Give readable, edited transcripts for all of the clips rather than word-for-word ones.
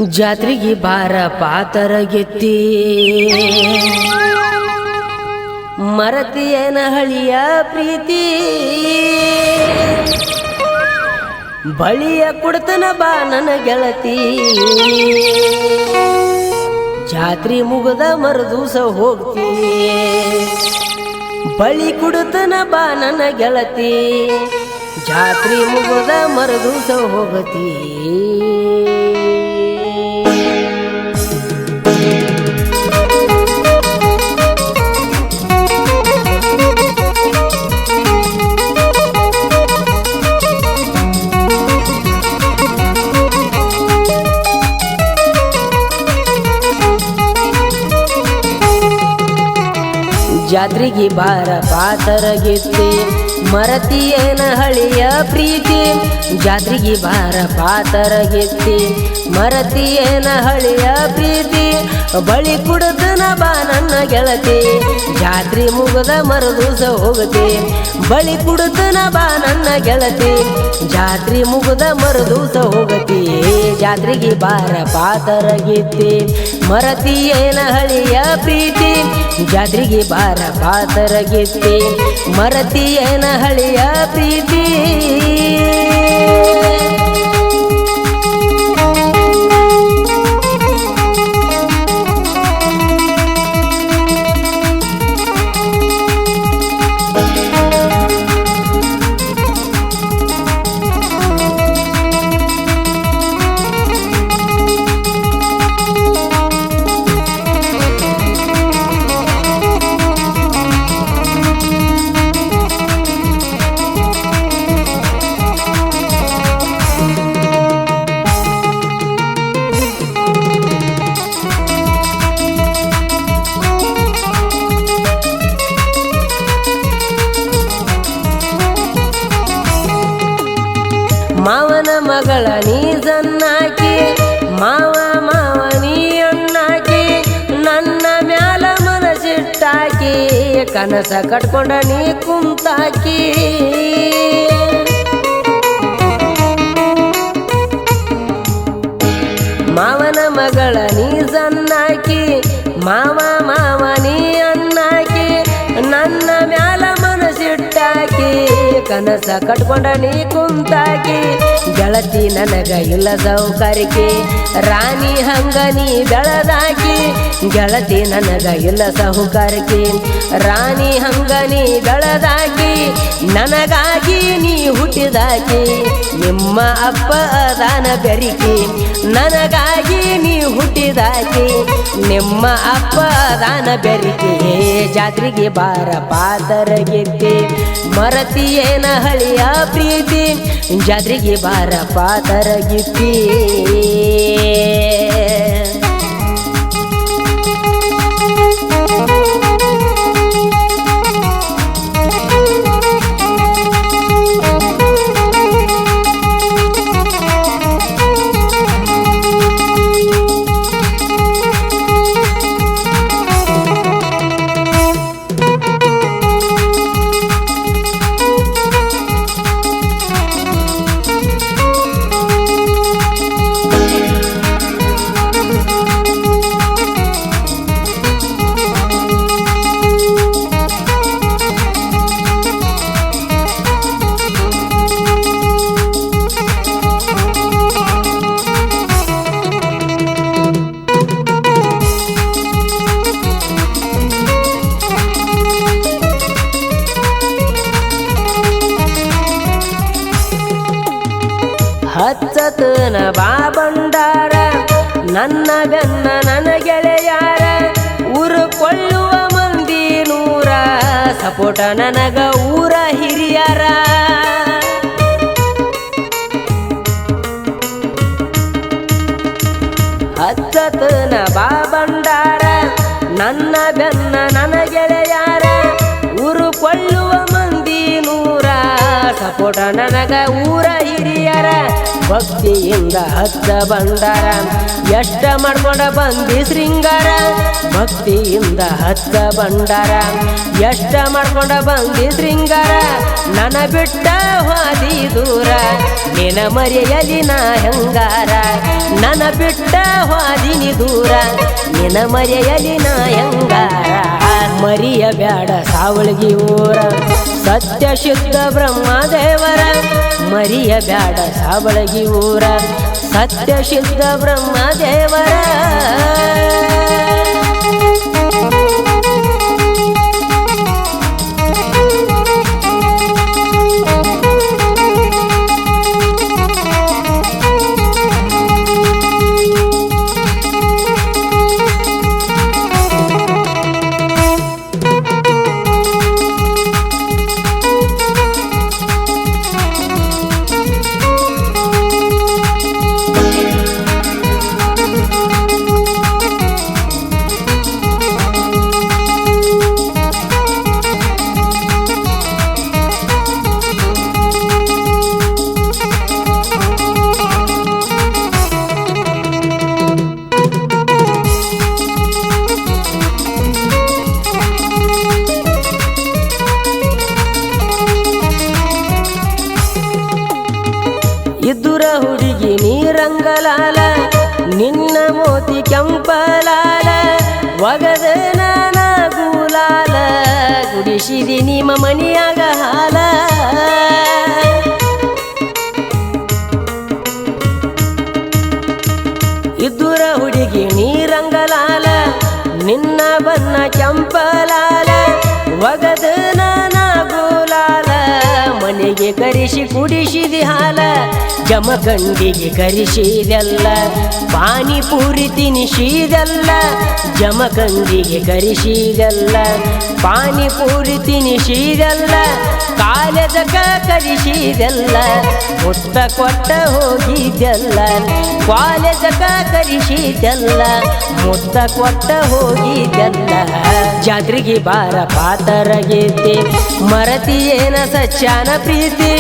ಜಾತ್ರೆಗೆ ಬಾರ ಪಾತರ ಗೆತ್ತಿ ಮರತಿಯನ ಹಳಿಯ ಪ್ರೀತಿ ಬಳಿಯ ಕುಡ್ತನ ಬಾ ನನ್ನ ಗೆಳತಿ ಜಾತ್ರೆ ಮುಗದ ಮರದೂಸ ಹೋಗ್ತಿ ಬಳಿ ಕುಡ್ತನ ಬಾ ನನ್ನ ಗೆಳತಿ ಜಾತ್ರೆ ಮುಗದ ಮರದೂಸ ಹೋಗತಿ ಜಾತ್ರೆಗೆ ಬಾರ ಪಾತರ ಗೆತ್ತಿ ಮರತಿಯನ ಹಳಿಯ ಪ್ರೀತಿ ಜಾತ್ರೆಗೆ ಬಾರ ಪಾತರ ಗೆತ್ತಿ ಮರತಿಯನ ಹಳಿಯ ಪ್ರೀತಿ ಬಳಿ ಕುಡ್ತನ ಬಾ ನನ್ನ ಗೆಳತಿ ಜಾತ್ರೆ ಮುಗದ ಮರದೂಸ ಹೋಗತಿ ಬಳಿ ಕುಡ್ತನ ಬಾ ನನ್ನ ಗೆಳತಿ ಜಾತ್ರೆ ಮುಗದ ಮರದೂಸ ಹೋಗತಿ ಜಾತ್ರೆಗೆ ಬಾರ ಪಾತರ ಗೆತ್ತಿ ಮರತಿಯನ ಹಳಿಯ ಪ್ರೀತಿ ಜಾತ್ರೆಗೆ ಬಾರ ಪಾತರ ಗೆತ್ತಿ ಮರತಿಯನ ಹಳಿಯ ಪ್ರೀತಿ ಮಾವನ ಮಗಳ ನೀ ಜನ್ನಾಕಿ ಮಾವ ನೀ ಅಣ್ಣಾಕಿ ನನ್ನ ಮ್ಯಾಲ ಮನಸಿಟ್ಟಾಕಿ ಕನಸ ಕಟ್ಕೊಂಡ ನೀ ಕುಂತಾಕಿ ಮಾವನ ಮಗಳ ನೀ ಜನ್ನಾಕಿ ಮಾವ ನೀ ಅಣ್ಣಾಕಿ ನನ್ನ ಮ್ಯಾಲ ಮನಸಿಟ್ಟಾಕಿ ಕನಸ ಕಟ್ಕೊಂಡ ನೀ ಕುಂತಾಕಿ ಗೆಳತಿ ನನಗ ಇಲ್ಲ ಸೌಕರ್ಯಕ್ಕೆ ರಾಣಿ ಹಂಗ ನೀ ಬೆಳದಾಕಿ ಗೆಳತಿ ನನಗ ಇಲ್ಲ ಸೌಕರ್ಯಕ್ಕೆ ರಾಣಿ ಹಂಗ ನೀ ಬೆಳದಾಕಿ ನನಗಾಗಿ ನೀ ಹುಟ್ಟಿದಾಕಿ ನಿಮ್ಮ ಅಪ್ಪ ಅದಾನ ಬೆರಿಕಿ ನನಗಾಗಿ ನೀ ಹುಟ್ಟಿದಾಕಿ ನಿಮ್ಮ ಅಪ್ಪ ಅದಾನ ಬೆರಿಕಿ ಜಾತ್ರೆಗೆ ಬಾರ ಪಾತರ ಗೆತ್ತಿ ಮರತಿಯೇನ ಹಳಿಯ ಪ್ರೀತಿ ಜಾತ್ರೆಗೆ ಬಾರ ಪಾತರ ಗೆತ್ತಿ ಹಚ್ಚತನ ಬಾ ಬಂಡಾರ ನನ್ನ ಬೆನ್ನ ನನ್ನ ಗೆಳೆಯಾರ ಊರು ಕೊಳ್ಳುವ ಮಂದಿ ನೂರ ಸಪೋಟ ನನಗ ಊರ ಹಿರಿಯರ ಹಚ್ಚತನ ಬಾ ಬಂಡಾರ ನನ್ನ ಬೆನ್ನ ನನ್ನ ಗೆಳೆಯಾರ ಊರು ಕೊಳ್ಳುವ ಮಂದಿ ನೂರ ಸಪೋಟ ನನಗ ಊರ ಹಿರಿಯರ ಭಕ್ತಿಯಿಂದ ಹಚ್ಚ ಬಂಡಾರ ಎಷ್ಟ ಮಾಡ್ಕೊಂಡ ಬಂದಿ ಶೃಂಗಾರ ಭಕ್ತಿಯಿಂದ ಹಚ್ಚ ಬಂಡಾರ ಎಷ್ಟ ಮಾಡ್ಕೊಂಡ ಬಂದಿ ಶೃಂಗಾರ ನನ್ನ ಬಿಟ್ಟ ಹೋದಿ ದೂರ ನಿನ ಮರೆಯಲಿ ನಾ ಹೆಂಗಾರ ನನ್ನ ಬಿಟ್ಟ ಹಾದಿನಿ ದೂರ ನಿನ ಮರೆಯಲಿ ನಾ ಹೆಂಗಾರ ಮರಿಯ ಬ್ಯಾಡ ಸಾವಳಗಿ ಊರ ಸತ್ಯ ಶುದ್ಧ ಬ್ರಹ್ಮದೇವರ ಮರಿಯ ಬ್ಯಾಡ ಸಾವಳಗಿ ಊರ ಸತ್ಯ ಶುದ್ಧ ಬ್ರಹ್ಮದೇವರ ಇದ್ದುರ ಹುಡುಗಿ ನೀರಂಗಲಾಲ ನಿನ್ನ ಮೋತಿ ಕೆಂಪಲಾಲ ಒಗದ ನಾನ ಗೂಲಾಲ ಗುಡಿಸಿದಿ ನಿಮ್ಮ ಮನಿಯಾಗ ಹಾಲ ಇದ್ದುರ ಹುಡುಗಿ ನೀರಂಗಲಾಲ ನಿನ್ನ ಬನ್ನ ಕೆಂಪಲಾಲ ಒಗದ ನಾನ ಗೂಲಾಲ ಮನೆಗೆ ಕರೆಸಿ ಕುಡಿಸಿದಿ ಹಾಲ ಜಮಖಂಡಿಗೆ ಕರಿಸಿದೆಲ್ಲ ಪಾನಿಪೂರಿ ತಿನಿಸಿದೆಲ್ಲ ಜಮಖಂಡಿಗೆ ಕರಿಸಿದೆಲ್ಲ ಪಾನಿಪೂರಿ ತಿನಿಸಿದೆಲ್ಲ ಕಾಲೇಜಕ ಕರಿಸಿದೆಲ್ಲ ಮುತ್ತ ಕೊಟ್ಟ ಹೋಗಿದ್ದೆಲ್ಲ ಕಾಲೇಜಕ ಕರಿಸಿದೆಲ್ಲ ಮುತ್ತ ಕೊಟ್ಟ ಹೋಗಿದ್ದೆಲ್ಲ ಜಾತ್ರೆಗೆ ಬಾರ ಪಾತರಗೈತಿ ಮರತಿ ಏನ ಸಚ್ಚಾನ ಪ್ರೀತಿ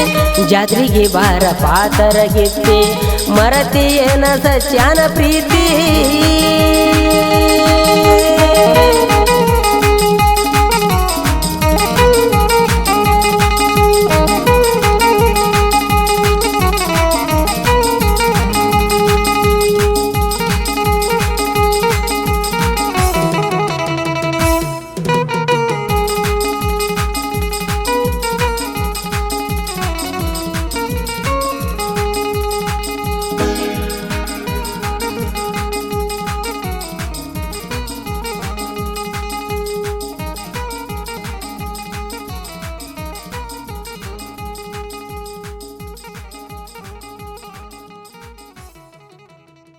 ಜಾತ್ರೆಗೆ ಬಾರ ಪಾತರಗೈತಿ ಮರತಿ ಏನ ಸಚ್ಚಾನ ಪ್ರೀತಿ